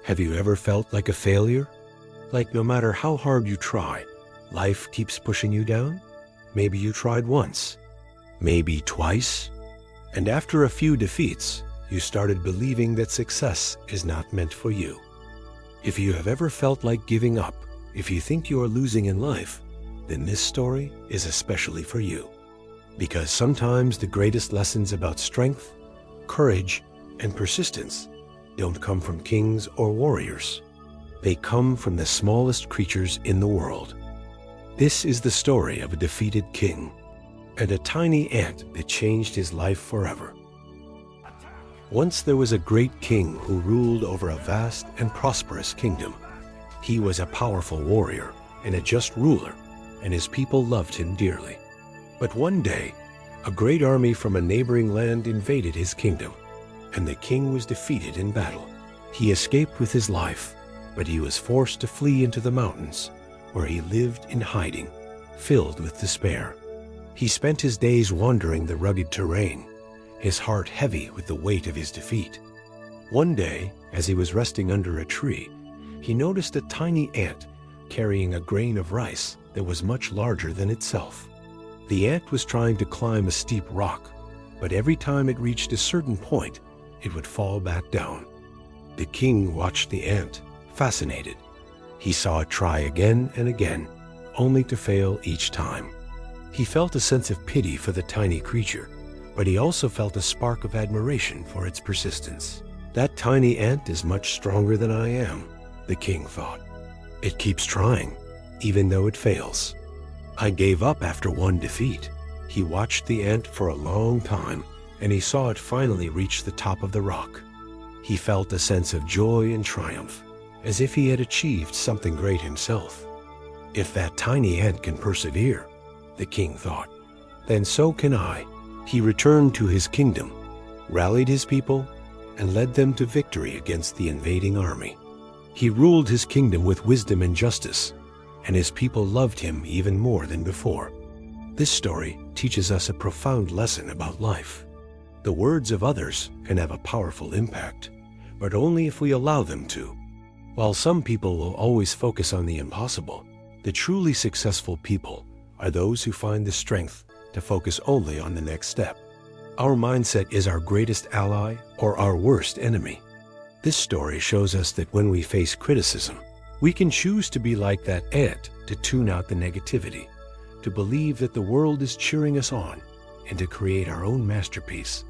Have you ever felt like a failure? Like no matter how hard you try, life keeps pushing you down? Maybe you tried once, maybe twice, and after a few defeats, you started believing that success is not meant for you. If you have ever felt like giving up, if you think you are losing in life, then this story is especially for you. Because sometimes the greatest lessons about strength, courage, and persistence don't come from kings or warriors. They come from the smallest creatures in the world. This is the story of a defeated king and a tiny ant that changed his life forever. Once there was a great king who ruled over a vast and prosperous kingdom. He was a powerful warrior and a just ruler, and his people loved him dearly. But one day, a great army from a neighboring land invaded his kingdom, and the king was defeated in battle. He escaped with his life, but he was forced to flee into the mountains, where he lived in hiding, filled with despair. He spent his days wandering the rugged terrain, his heart heavy with the weight of his defeat. One day, as he was resting under a tree, he noticed a tiny ant carrying a grain of rice that was much larger than itself. The ant was trying to climb a steep rock, but every time it reached a certain point, it would fall back down. The king watched the ant, fascinated. He saw it try again and again, only to fail each time. He felt a sense of pity for the tiny creature, but he also felt a spark of admiration for its persistence. That tiny ant is much stronger than I am, the king thought. It keeps trying, even though it fails. I gave up after one defeat. He watched the ant for a long time, and he saw it finally reach the top of the rock. He felt a sense of joy and triumph, as if he had achieved something great himself. If that tiny ant can persevere, the king thought, then so can I. He returned to his kingdom, rallied his people, and led them to victory against the invading army. He ruled his kingdom with wisdom and justice, and his people loved him even more than before. This story teaches us a profound lesson about life. The words of others can have a powerful impact, but only if we allow them to. While some people will always focus on the impossible, the truly successful people are those who find the strength to focus only on the next step. Our mindset is our greatest ally or our worst enemy. This story shows us that when we face criticism, we can choose to be like that ant, to tune out the negativity, to believe that the world is cheering us on, and to create our own masterpiece,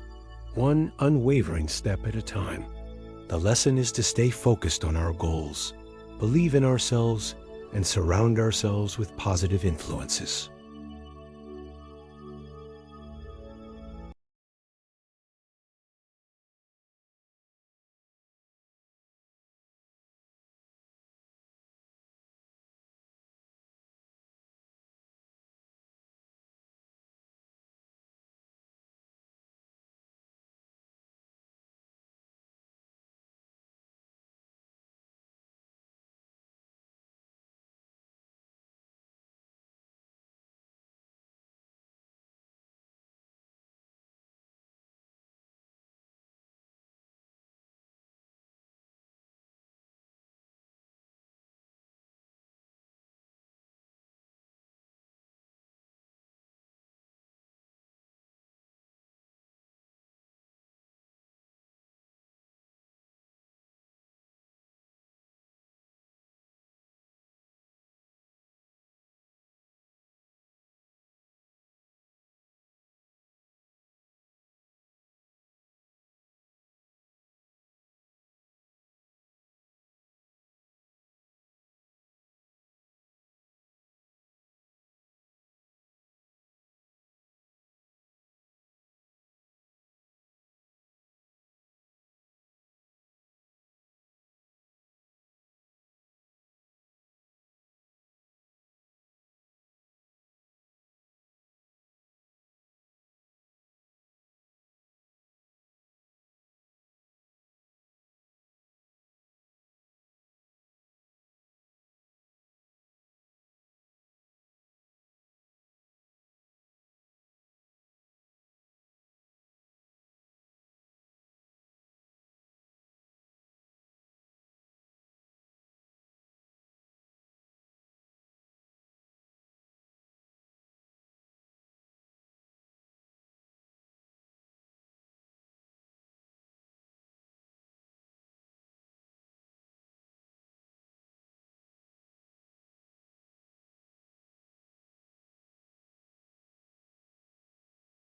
one unwavering step at a time. The lesson is to stay focused on our goals, believe in ourselves, and surround ourselves with positive influences.